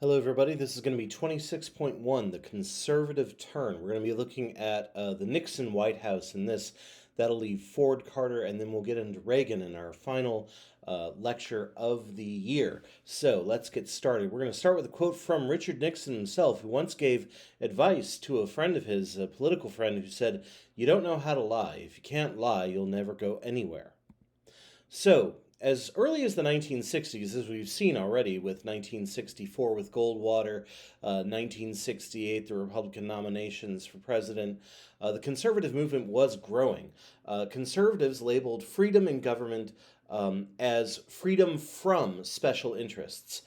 Hello, everybody. This is going to be 26.1, the conservative turn. We're going to be looking at the Nixon White House in this. That'll leave Ford, Carter, and then we'll get into Reagan in our final lecture of the year. So let's get started. We're going to start with a quote from Richard Nixon himself, who once gave advice to a friend of his, a political friend, who said, "You don't know how to lie. If you can't lie, you'll never go anywhere." So, as early as the 1960s, as we've seen already with 1964 with Goldwater, 1968, the Republican nominations for president, the conservative movement was growing. Conservatives labeled freedom in government as freedom from special interests.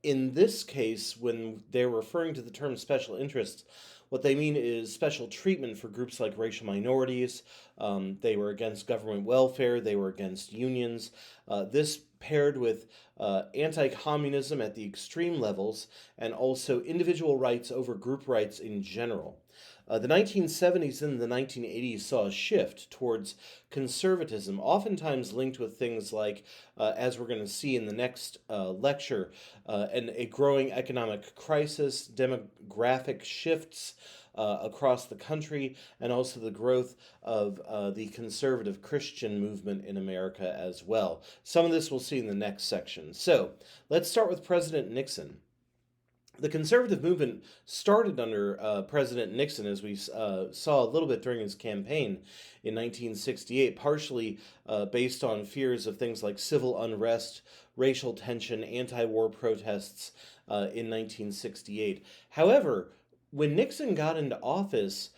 In this case, when they're referring to the term special interests, what they mean is special treatment for groups like racial minorities. They were against government welfare. They were against unions. This paired with anti-communism at the extreme levels and also individual rights over group rights in general. The 1970s and the 1980s saw a shift towards conservatism, oftentimes linked with things like, as we're going to see in the next lecture, and a growing economic crisis, demographic shifts across the country, and also the growth of the conservative Christian movement in America as well. Some of this we'll see in the next section. So let's start with President Nixon. The conservative movement started under President Nixon, as we saw a little bit during his campaign in 1968, partially based on fears of things like civil unrest, racial tension, anti war protests in 1968. However, when Nixon got into office,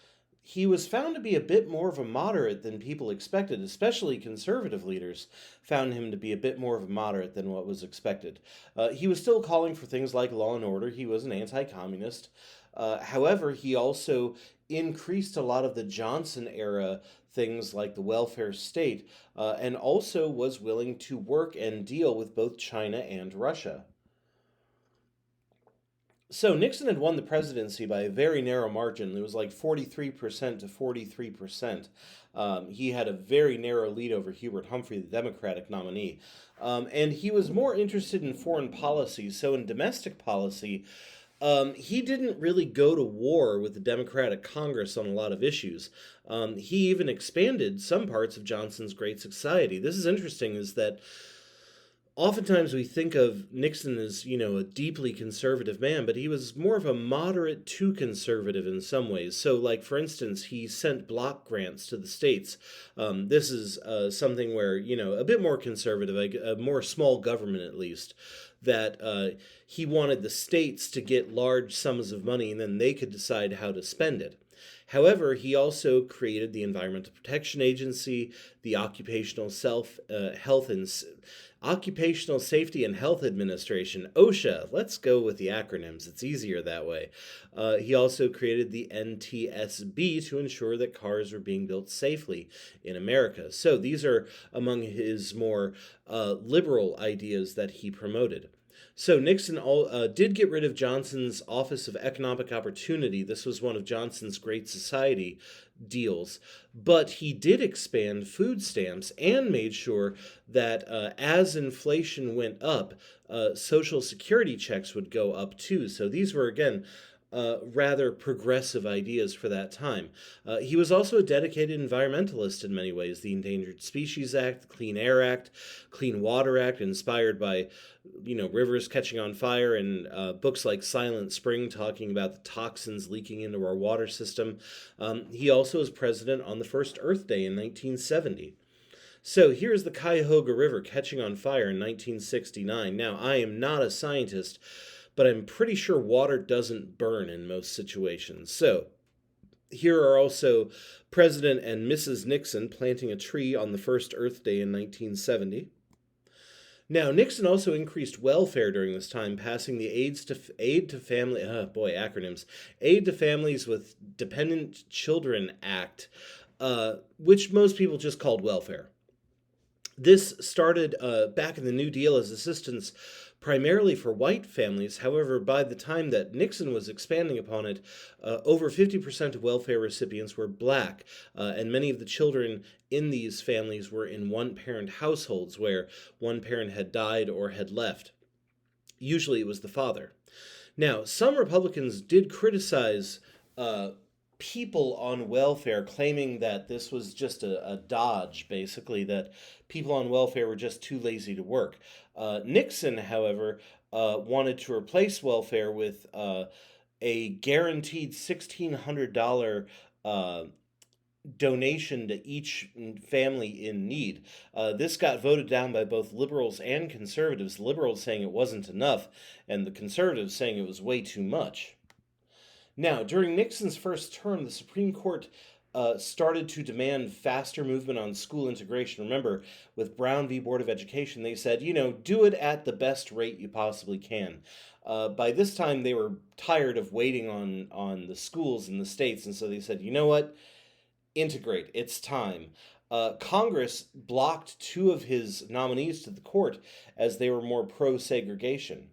he was found to be a bit more of a moderate than people expected, especially conservative leaders found him to be a bit more of a moderate than what was expected. He was still calling for things like law and order. He was an anti communist. However, he also increased a lot of the Johnson era things like the welfare state, and also was willing to work and deal with both China and Russia. So Nixon had won the presidency by a very narrow margin. It was like 43% to 43%. He had a very narrow lead over Hubert Humphrey, the Democratic nominee. And he was more interested in foreign policy. So in domestic policy, he didn't really go to war with the Democratic Congress on a lot of issues. He even expanded some parts of Johnson's Great Society. This is interesting, is that oftentimes we think of Nixon as, a deeply conservative man, but he was more of a moderate to conservative in some ways. So, like, for instance, he sent block grants to the states. This is something where, a bit more conservative, like a more small government at least, that he wanted the states to get large sums of money and then they could decide how to spend it. However, he also created the Environmental Protection Agency, the Occupational Safety and Health Administration, OSHA. Let's go with the acronyms. It's easier that way. He also created the NTSB to ensure that cars were being built safely in America. So these are among his more liberal ideas that he promoted. So Nixon did get rid of Johnson's Office of Economic Opportunity. This was one of Johnson's Great Society deals, but he did expand food stamps and made sure that as inflation went up, Social Security checks would go up too. So these were, again, rather progressive ideas for that time. He was also a dedicated environmentalist in many ways. The Endangered Species Act, the Clean Air Act, Clean Water Act, inspired by, rivers catching on fire, and books like Silent Spring talking about the toxins leaking into our water system. He also was president on the first Earth Day in 1970. So here's the Cuyahoga River catching on fire in 1969. Now, I am not a scientist, but I'm pretty sure water doesn't burn in most situations. So here are also President and Mrs. Nixon planting a tree on the first Earth Day in 1970. Now, Nixon also increased welfare during this time, passing the Aid to Family, acronyms, Aid to Families with Dependent Children Act, which most people just called welfare. This started back in the New Deal as assistance primarily for white families. However, by the time that Nixon was expanding upon it, over 50% of welfare recipients were black, and many of the children in these families were in one-parent households where one parent had died or had left. Usually it was the father. Now, some Republicans did criticize people on welfare, claiming that this was just a dodge, basically, that people on welfare were just too lazy to work. Nixon, however, wanted to replace welfare with a guaranteed $1,600 donation to each family in need. This got voted down by both liberals and conservatives. The liberals saying it wasn't enough, and the conservatives saying it was way too much. Now, during Nixon's first term, the Supreme Court started to demand faster movement on school integration. Remember, with Brown v. Board of Education, they said, do it at the best rate you possibly can. By this time, they were tired of waiting on the schools in the states, and so they said, you know what? Integrate. It's time. Congress blocked two of his nominees to the court as they were more pro-segregation.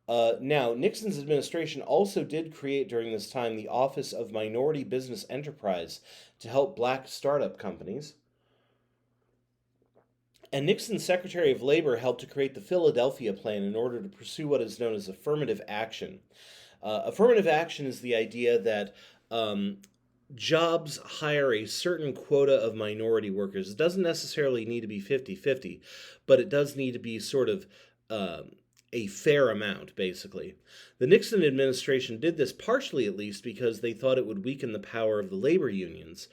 Now, Nixon's administration also did create during this time the Office of Minority Business Enterprise to help black startup companies. And Nixon's Secretary of Labor helped to create the Philadelphia Plan in order to pursue what is known as affirmative action. Affirmative action is the idea that jobs hire a certain quota of minority workers. It doesn't necessarily need to be 50-50, but it does need to be sort of a fair amount, basically. The Nixon administration did this partially, at least, because they thought it would weaken the power of the labor unions.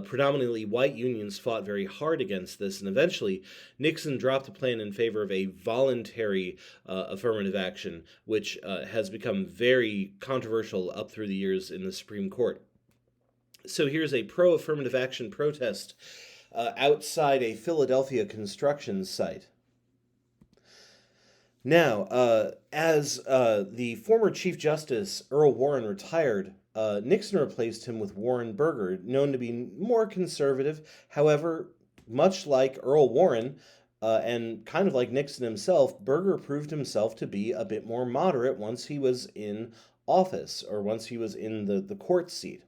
Predominantly white unions fought very hard against this, and eventually Nixon dropped the plan in favor of a voluntary affirmative action, which has become very controversial up through the years in the Supreme Court. So here's a pro-affirmative action protest outside a Philadelphia construction site. Now, as the former Chief Justice Earl Warren retired, Nixon replaced him with Warren Burger, known to be more conservative. However, much like Earl Warren, and kind of like Nixon himself, Burger proved himself to be a bit more moderate once he was in office, or once he was in the court seat.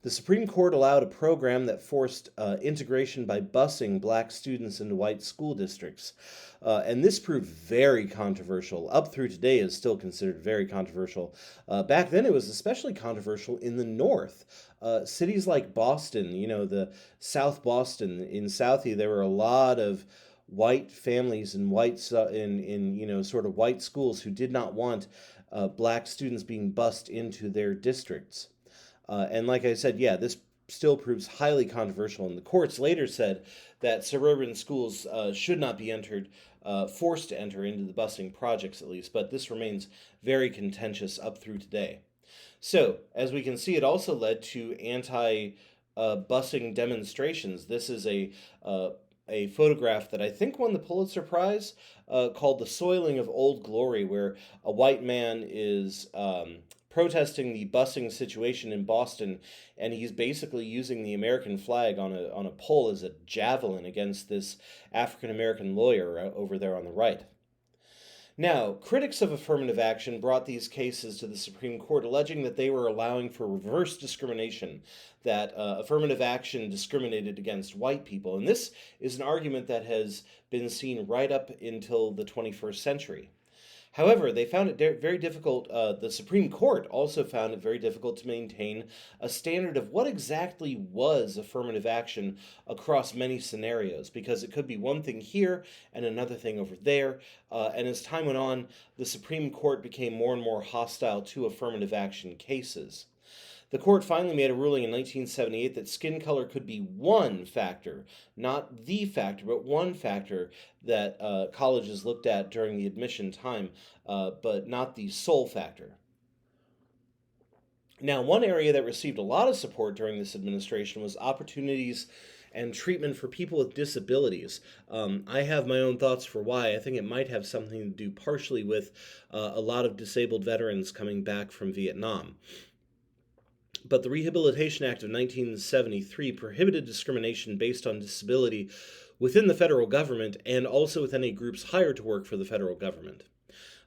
The Supreme Court allowed a program that forced integration by busing black students into white school districts. And this proved very controversial. Up through today is still considered very controversial. Back then it was especially controversial in the North. Cities like Boston, the South Boston, in Southie, there were a lot of white families and in sort of white schools who did not want black students being bused into their districts. And like I said, this still proves highly controversial. And the courts later said that suburban schools should not be forced to enter into the busing projects, at least. But this remains very contentious up through today. So, as we can see, it also led to anti-busing demonstrations. This is a photograph that I think won the Pulitzer Prize, called The Soiling of Old Glory, where a white man is protesting the busing situation in Boston, and he's basically using the American flag on a pole as a javelin against this African-American lawyer over there on the right. Now, critics of affirmative action brought these cases to the Supreme Court, alleging that they were allowing for reverse discrimination, that affirmative action discriminated against white people. And this is an argument that has been seen right up until the 21st century. However, they found it very difficult, the Supreme Court also found it very difficult to maintain a standard of what exactly was affirmative action across many scenarios, because it could be one thing here and another thing over there, and as time went on, the Supreme Court became more and more hostile to affirmative action cases. The court finally made a ruling in 1978 that skin color could be one factor, not the factor, but one factor that colleges looked at during the admission time, but not the sole factor. Now, one area that received a lot of support during this administration was opportunities and treatment for people with disabilities. I have my own thoughts for why. I think it might have something to do partially with a lot of disabled veterans coming back from Vietnam. But the Rehabilitation Act of 1973 prohibited discrimination based on disability within the federal government and also with any groups hired to work for the federal government.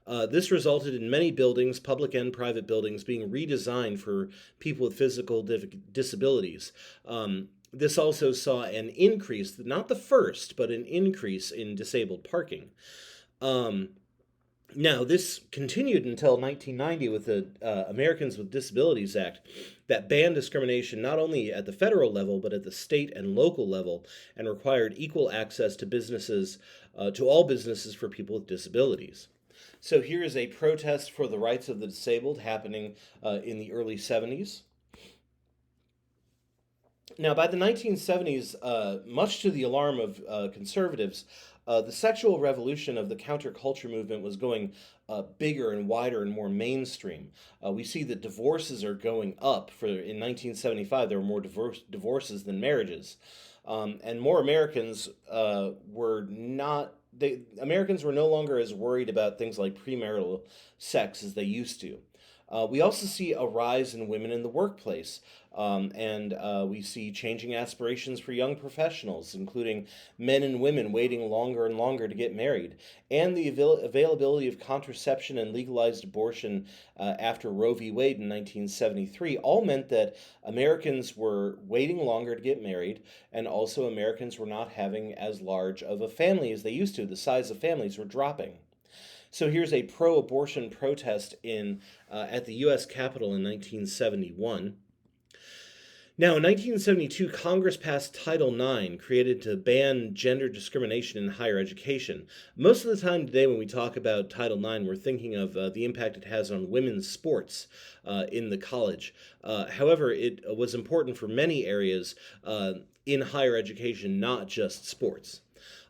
This resulted in many buildings, public and private buildings, being redesigned for people with physical disabilities. This also saw an increase, not the first, but an increase in disabled parking. Now, this continued until 1990 with the Americans with Disabilities Act that banned discrimination not only at the federal level but at the state and local level and required equal access to businesses, to all businesses for people with disabilities. So here is a protest for the rights of the disabled happening in the early 70s. Now, by the 1970s, much to the alarm of conservatives, the sexual revolution of the counterculture movement was going bigger and wider and more mainstream. We see that divorces are going up. In 1975, there were more divorces than marriages, and more Americans were not. Americans were no longer as worried about things like premarital sex as they used to. We also see a rise in women in the workplace, and we see changing aspirations for young professionals, including men and women waiting longer and longer to get married, and the availability of contraception and legalized abortion after Roe v. Wade in 1973 all meant that Americans were waiting longer to get married, and also Americans were not having as large of a family as they used to. The size of families were dropping. So here's a pro-abortion protest at the U.S. Capitol in 1971. Now, in 1972, Congress passed Title IX, created to ban gender discrimination in higher education. Most of the time today, when we talk about Title IX, we're thinking of the impact it has on women's sports in the college. However, it was important for many areas in higher education, not just sports.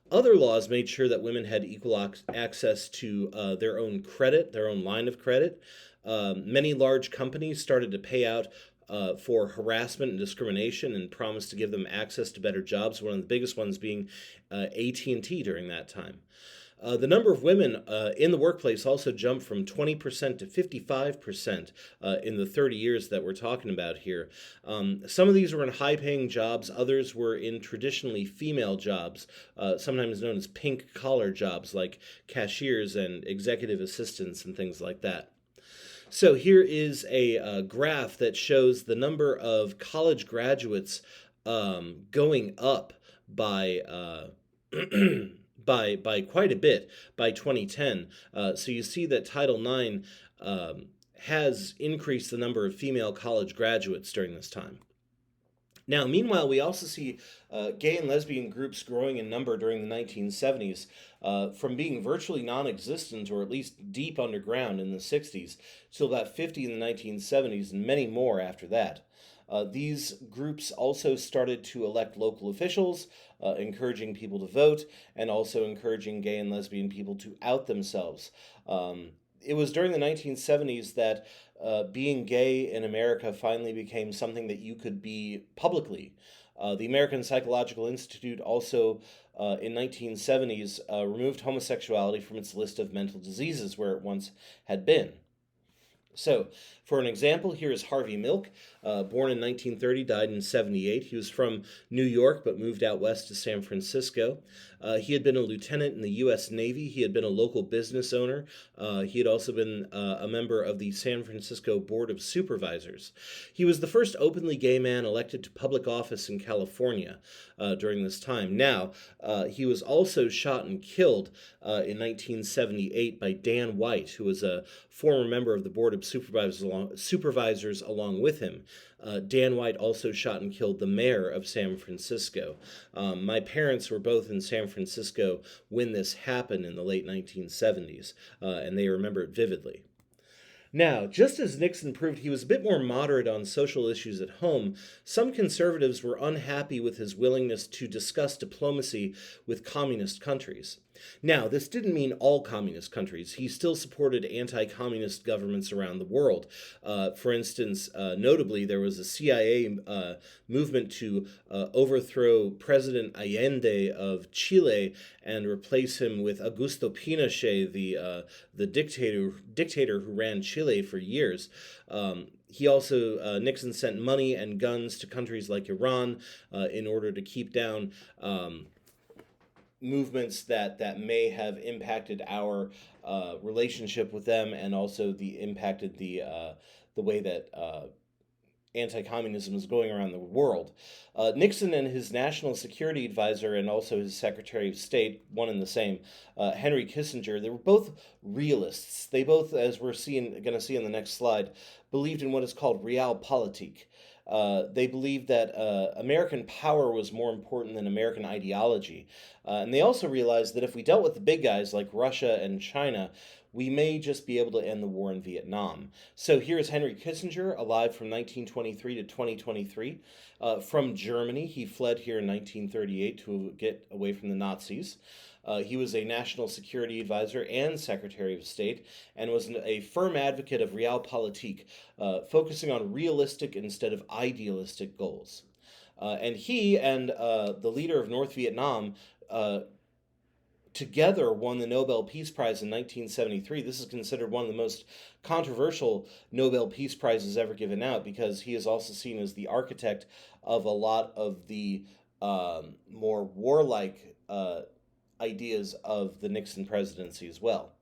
Other laws made sure that women had equal access to their own credit, their own line of credit. Many large companies started to pay out for harassment and discrimination and promised to give them access to better jobs, one of the biggest ones being AT&T during that time. The number of women in the workplace also jumped from 20% to 55% in the 30 years that we're talking about here. Some of these were in high-paying jobs. Others were in traditionally female jobs, sometimes known as pink-collar jobs like cashiers and executive assistants and things like that. So here is a graph that shows the number of college graduates going up by by quite a bit by 2010. So you see that Title IX has increased the number of female college graduates during this time. Now, meanwhile, we also see gay and lesbian groups growing in number during the 1970s, from being virtually non-existent or at least deep underground in the 60s to about 50 in the 1970s and many more after that. These groups also started to elect local officials, encouraging people to vote, and also encouraging gay and lesbian people to out themselves. It was during the 1970s that being gay in America finally became something that you could be publicly. The American Psychological Institute also, in 1970s, removed homosexuality from its list of mental diseases where it once had been. So, for an example, here is Harvey Milk, born in 1930, died in 78. He was from New York, but moved out west to San Francisco. He had been a lieutenant in the U.S. Navy. He had been a local business owner. He had also been a member of the San Francisco Board of Supervisors. He was the first openly gay man elected to public office in California during this time. Now, he was also shot and killed in 1978 by Dan White, who was a former member of the Board of Supervisors along with him. Dan White also shot and killed the mayor of San Francisco. My parents were both in San Francisco when this happened in the late 1970s, and they remember it vividly. Now, just as Nixon proved he was a bit more moderate on social issues at home, some conservatives were unhappy with his willingness to discuss diplomacy with communist countries. Now, this didn't mean all communist countries. He still supported anti-communist governments around the world. For instance, notably, there was a CIA movement to overthrow President Allende of Chile and replace him with Augusto Pinochet, the dictator who ran Chile for years. He also, Nixon sent money and guns to countries like Iran in order to keep down movements that may have impacted our relationship with them, and also impacted the way that anti-communism is going around the world. Nixon and his national security advisor and also his Secretary of State, one and the same, Henry Kissinger, they were both realists. They both, as we're going to see on the next slide, believed in what is called realpolitik. They believed that American power was more important than American ideology. And they also realized that if we dealt with the big guys like Russia and China, we may just be able to end the war in Vietnam. So here's Henry Kissinger, alive from 1923 to 2023. From Germany, he fled here in 1938 to get away from the Nazis. He was a national security advisor and Secretary of State, and was a firm advocate of realpolitik, focusing on realistic instead of idealistic goals. And he and the leader of North Vietnam together won the Nobel Peace Prize in 1973. This is considered one of the most controversial Nobel Peace Prizes ever given out, because he is also seen as the architect of a lot of the more warlike ideas of the Nixon presidency as well.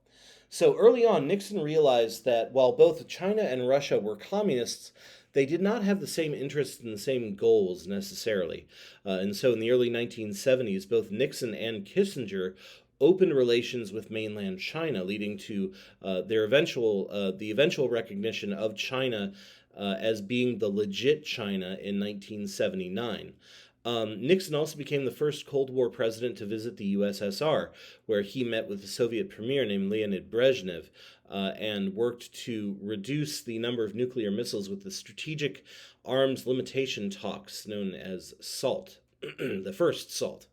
So early on, Nixon realized that while both China and Russia were communists, they did not have the same interests and the same goals necessarily. And so in the early 1970s, both Nixon and Kissinger opened relations with mainland China, leading to the eventual recognition of China as being the legit China in 1979. Nixon also became the first Cold War president to visit the USSR, where he met with the Soviet premier named Leonid Brezhnev and worked to reduce the number of nuclear missiles with the Strategic Arms Limitation Talks, known as SALT, the first SALT.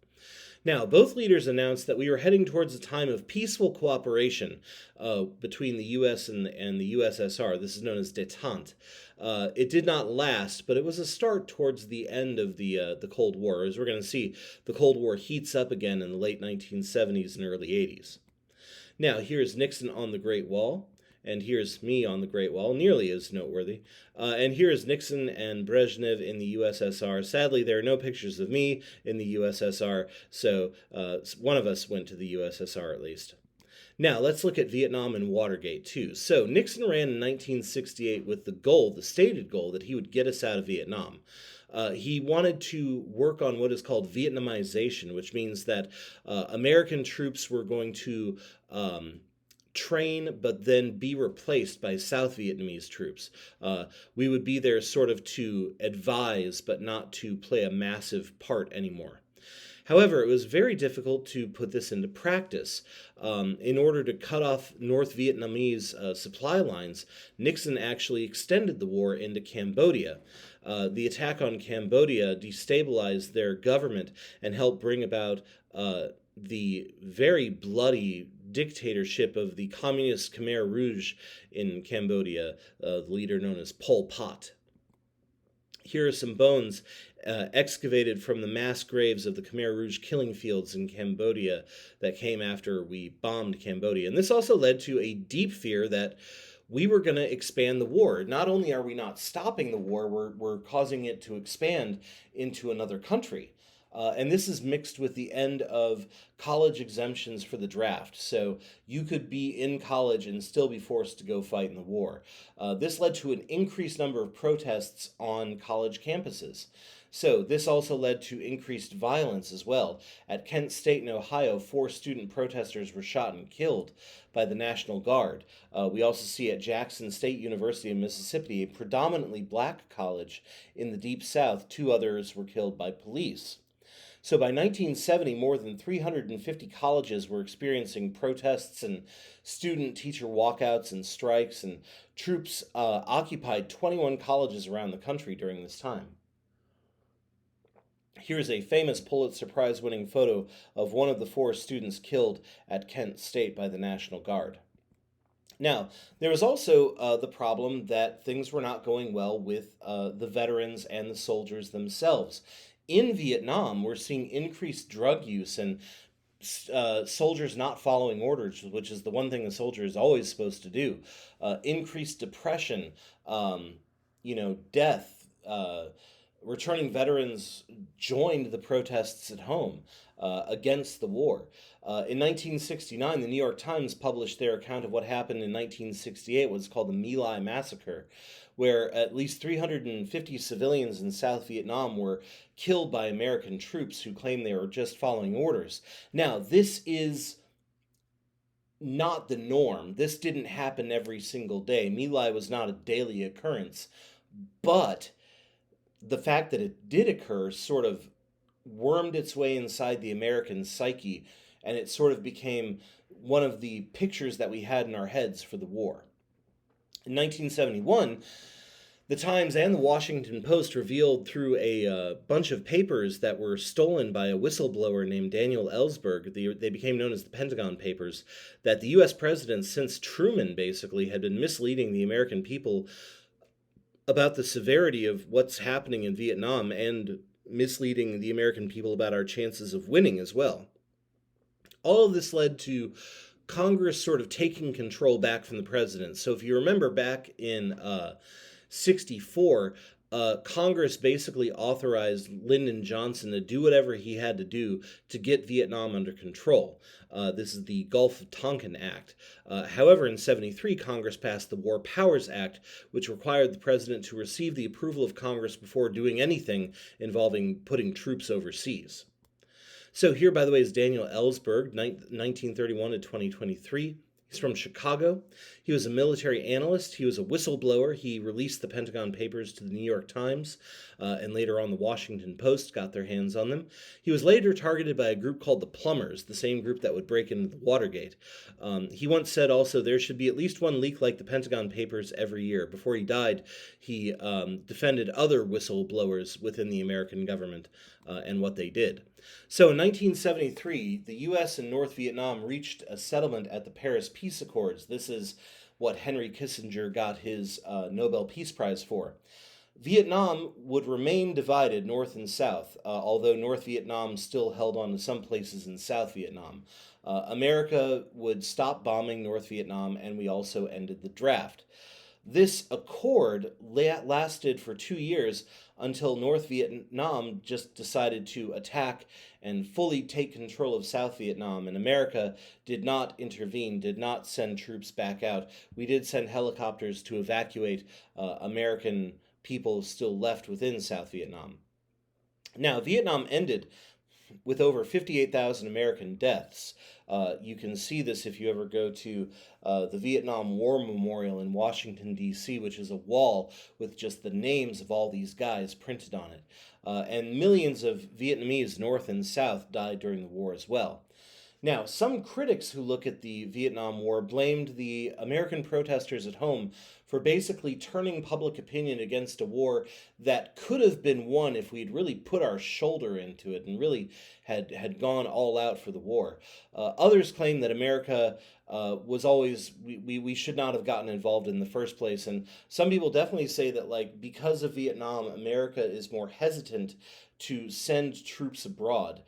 Now, both leaders announced that we were heading towards a time of peaceful cooperation between the U.S. and the USSR. This is known as détente. It did not last, but it was a start towards the end of the Cold War. As we're going to see, the Cold War heats up again in the late 1970s and early 80s. Now, here's Nixon on the Great Wall, and here's me on the Great Wall, nearly as noteworthy. And here is Nixon and Brezhnev in the USSR. Sadly, there are no pictures of me in the USSR, so one of us went to the USSR at least. Now, let's look at Vietnam and Watergate, too. So, Nixon ran in 1968 with the stated goal, that he would get us out of Vietnam. He wanted to work on what is called Vietnamization, which means that American troops were going to train but then be replaced by South Vietnamese troops. We would be there sort of to advise but not to play a massive part anymore. However, it was very difficult to put this into practice. In order to cut off North Vietnamese supply lines, Nixon actually extended the war into Cambodia. The attack on Cambodia destabilized their government and helped bring about the very bloody dictatorship of the communist Khmer Rouge in Cambodia, the leader known as Pol Pot. Here are some bones excavated from the mass graves of the Khmer Rouge killing fields in Cambodia that came after we bombed Cambodia. And this also led to a deep fear that we were going to expand the war. Not only are we not stopping the war, we're causing it to expand into another country. And this is mixed with the end of college exemptions for the draft. So you could be in college and still be forced to go fight in the war. This led to an increased number of protests on college campuses. So this also led to increased violence as well. At Kent State in Ohio, 4 student protesters were shot and killed by the National Guard. We also see at Jackson State University in Mississippi, a predominantly black college in the Deep South, 2 others were killed by police. So by 1970, more than 350 colleges were experiencing protests and student-teacher walkouts and strikes, and troops occupied 21 colleges around the country during this time. Here's a famous Pulitzer Prize-winning photo of one of the 4 students killed at Kent State by the National Guard. Now, there was also the problem that things were not going well with the veterans and the soldiers themselves. In Vietnam, we're seeing increased drug use and soldiers not following orders, which is the one thing a soldier is always supposed to do. Increased depression, death, returning veterans joined the protests at home against the war. In 1969, the New York Times published their account of what happened in 1968, what's called the My Lai Massacre, where at least 350 civilians in South Vietnam were killed by American troops who claimed they were just following orders. Now, this is not the norm. This didn't happen every single day. My Lai was not a daily occurrence, but the fact that it did occur sort of wormed its way inside the American psyche, and it sort of became one of the pictures that we had in our heads for the war. In 1971, the Times and the Washington Post revealed through a bunch of papers that were stolen by a whistleblower named Daniel Ellsberg, they became known as the Pentagon Papers, that the U.S. president, since Truman basically, had been misleading the American people about the severity of what's happening in Vietnam and misleading the American people about our chances of winning as well. All of this led to Congress sort of taking control back from the president. So if you remember back in 64, Congress basically authorized Lyndon Johnson to do whatever he had to do to get Vietnam under control. This is the Gulf of Tonkin Act. However, in 73, Congress passed the War Powers Act, which required the president to receive the approval of Congress before doing anything involving putting troops overseas. So here, by the way, is Daniel Ellsberg, 1931 to 2023. He's from Chicago. He was a military analyst. He was a whistleblower. He released the Pentagon Papers to the New York Times, and later on the Washington Post got their hands on them. He was later targeted by a group called the Plumbers, the same group that would break into the Watergate. He once said also there should be at least one leak like the Pentagon Papers every year. Before he died, he defended other whistleblowers within the American government and what they did. So in 1973, the U.S. and North Vietnam reached a settlement at the Paris Peace Accords. This is what Henry Kissinger got his Nobel Peace Prize for. Vietnam would remain divided north and south, although North Vietnam still held on to some places in South Vietnam. America would stop bombing North Vietnam, and we also ended the draft. This accord lasted for 2 years until North Vietnam just decided to attack and fully take control of South Vietnam, and America did not intervene, did not send troops back out. We did send helicopters to evacuate American people still left within South Vietnam. Now, Vietnam ended with over 58,000 American deaths. You can see this if you ever go to the Vietnam War Memorial in Washington, D.C., which is a wall with just the names of all these guys printed on it. And millions of Vietnamese, North and South, died during the war as well. Now, some critics who look at the Vietnam War blamed the American protesters at home for basically turning public opinion against a war that could have been won if we'd really put our shoulder into it and really had gone all out for the war. Others claim that America was always, we should not have gotten involved in the first place. And some people definitely say that, like, because of Vietnam, America is more hesitant to send troops abroad.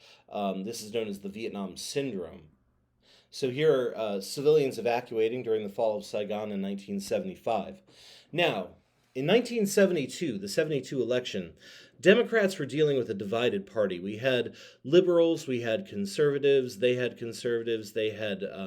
This is known as the Vietnam Syndrome. So here are civilians evacuating during the fall of Saigon in 1975. Now, in 1972, the 72 election, Democrats were dealing with a divided party. We had liberals, we had conservatives, they had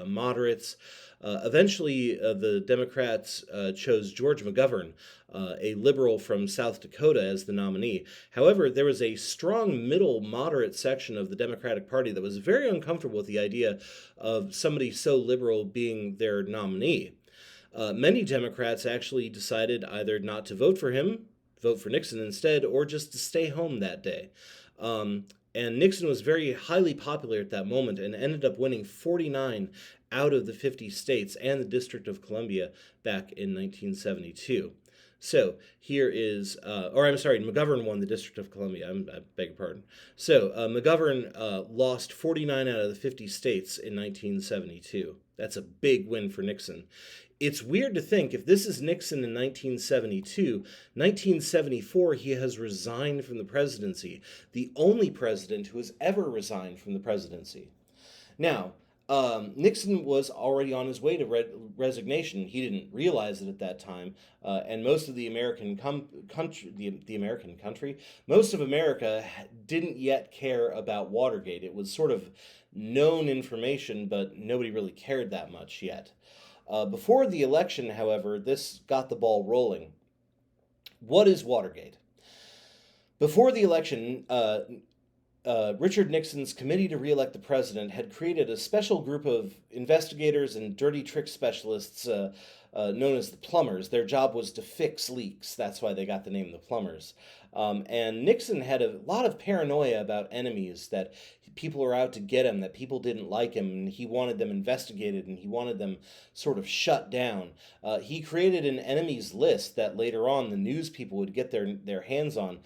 moderates. Eventually, the Democrats chose George McGovern, a liberal from South Dakota, as the nominee. However, there was a strong middle moderate section of the Democratic Party that was very uncomfortable with the idea of somebody so liberal being their nominee. Many Democrats actually decided either not to vote for him, vote for Nixon instead, or just to stay home that day. And Nixon was very highly popular at that moment and ended up winning 49 out of the 50 states and the District of Columbia back in 1972. So here is, McGovern won the District of Columbia, I beg your pardon. So McGovern lost 49 out of the 50 states in 1972. That's a big win for Nixon. It's weird to think, if this is Nixon in 1972, 1974 he has resigned from the presidency, the only president who has ever resigned from the presidency. Now, Nixon was already on his way to resignation. He didn't realize it at that time, and most of the country, the American country, most of America didn't yet care about Watergate. It was sort of known information, but nobody really cared that much yet. Before the election, however, this got the ball rolling. What is Watergate? Before the election, Richard Nixon's committee to re-elect the president had created a special group of investigators and dirty trick specialists known as the plumbers. Their job was to fix leaks. That's why they got the name the plumbers. And Nixon had a lot of paranoia about enemies, that people were out to get him, that people didn't like him, and he wanted them investigated, and he wanted them sort of shut down. He created an enemies list that later on the news people would get their hands on.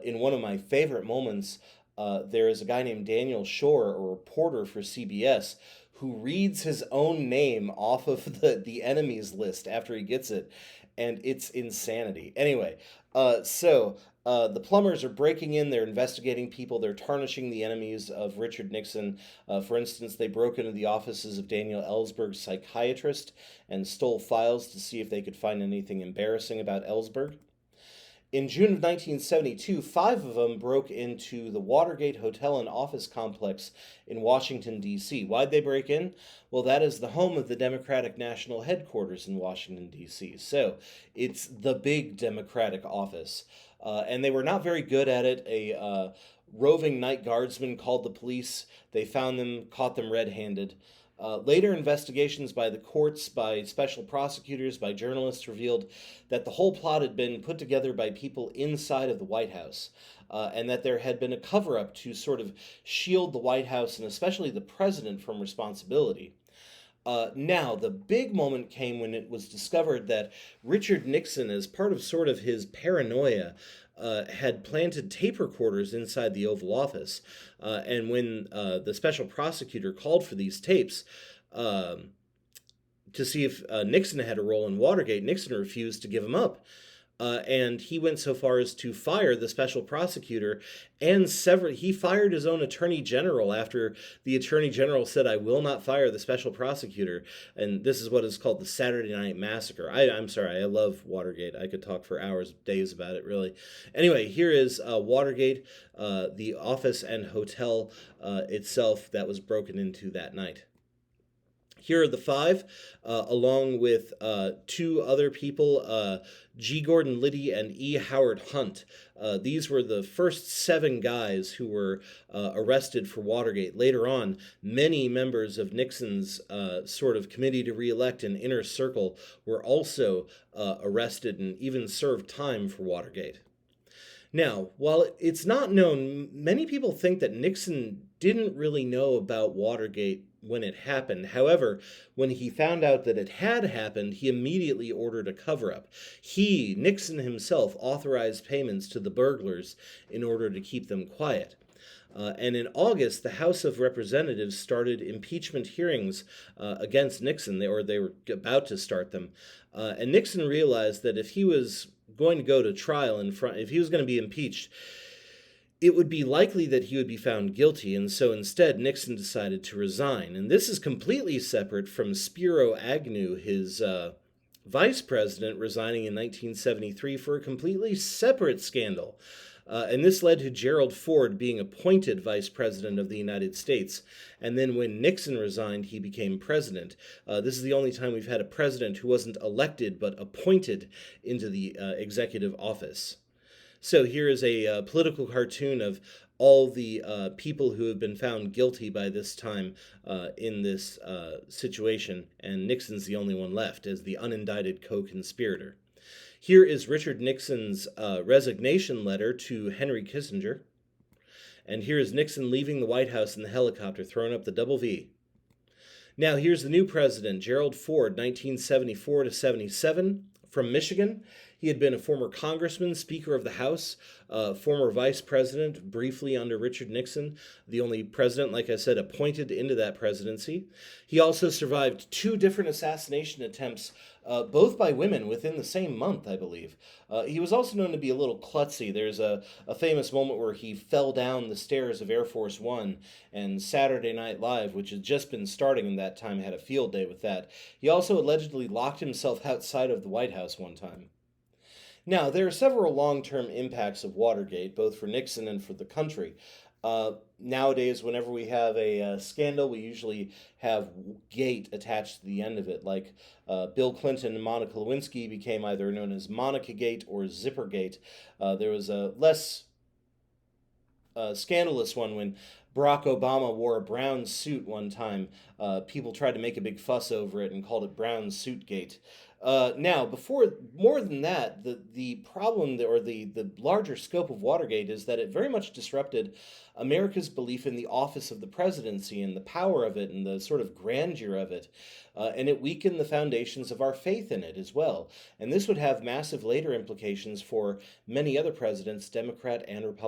In one of my favorite moments, there is a guy named Daniel Shore, a reporter for CBS, who reads his own name off of the enemies list after he gets it, and it's insanity. Anyway, the plumbers are breaking in, they're investigating people, they're tarnishing the enemies of Richard Nixon. For instance, they broke into the offices of Daniel Ellsberg, psychiatrist, and stole files to see if they could find anything embarrassing about Ellsberg. In June of 1972, 5 of them broke into the Watergate Hotel and Office Complex in Washington, D.C. Why'd they break in? Well, that is the home of the Democratic National Headquarters in Washington, D.C. So it's the big Democratic office. And they were not very good at it. A roving night guardsman called the police. They found them, caught them red-handed. Later investigations by the courts, by special prosecutors, by journalists revealed that the whole plot had been put together by people inside of the White House, and that there had been a cover-up to sort of shield the White House and especially the president from responsibility. Now, the big moment came when it was discovered that Richard Nixon, as part of sort of his paranoia, had planted tape recorders inside the Oval Office. And when the special prosecutor called for these tapes to see if Nixon had a role in Watergate, Nixon refused to give them up. And he went so far as to fire the special prosecutor, and he fired his own attorney general after the attorney general said, "I will not fire the special prosecutor." And this is what is called the Saturday Night Massacre. I'm sorry, I love Watergate. I could talk for hours, days about it, really. Anyway, here is Watergate, the office and hotel itself that was broken into that night. Here are the 5, along with 2 other people, G. Gordon Liddy and E. Howard Hunt. These were the first 7 guys who were arrested for Watergate. Later on, many members of Nixon's sort of committee to re-elect and inner circle were also arrested and even served time for Watergate. Now, while it's not known, many people think that Nixon didn't really know about Watergate when it happened. However, when he found out that it had happened, he immediately ordered a cover-up. Nixon himself, authorized payments to the burglars in order to keep them quiet. And in August, the House of Representatives started impeachment hearings against Nixon. They were about to start them. And Nixon realized that if he was going to go to trial if he was going to be impeached, it would be likely that he would be found guilty, and so instead Nixon decided to resign. And this is completely separate from Spiro Agnew, his vice president, resigning in 1973 for a completely separate scandal. And this led to Gerald Ford being appointed vice president of the United States. And then when Nixon resigned, he became president. This is the only time we've had a president who wasn't elected but appointed into the executive office. So here is a political cartoon of all the people who have been found guilty by this time in this situation, and Nixon's the only one left as the unindicted co-conspirator. Here is Richard Nixon's resignation letter to Henry Kissinger, and here is Nixon leaving the White House in the helicopter, throwing up the double V. Now here's the new president, Gerald Ford, 1974 to 77, from Michigan. He had been a former congressman, Speaker of the House, former vice president, briefly under Richard Nixon, the only president, like I said, appointed into that presidency. He also survived 2 different assassination attempts both by women within the same month, I believe. He was also known to be a little klutzy. There's a famous moment where he fell down the stairs of Air Force One, and Saturday Night Live, which had just been starting in that time, had a field day with that. He also allegedly locked himself outside of the White House one time. Now, there are several long term impacts of Watergate, both for Nixon and for the country. Nowadays, whenever we have a scandal, we usually have gate attached to the end of it. Like Bill Clinton and Monica Lewinsky became either known as Monica Gate or Zippergate. There was a less scandalous one when Barack Obama wore a brown suit one time. People tried to make a big fuss over it and called it Brown Suit Gate. Now, before more than that, the problem or the larger scope of Watergate is that it very much disrupted America's belief in the office of the presidency and the power of it and the sort of grandeur of it, and it weakened the foundations of our faith in it as well. And this would have massive later implications for many other presidents, Democrat and Republican.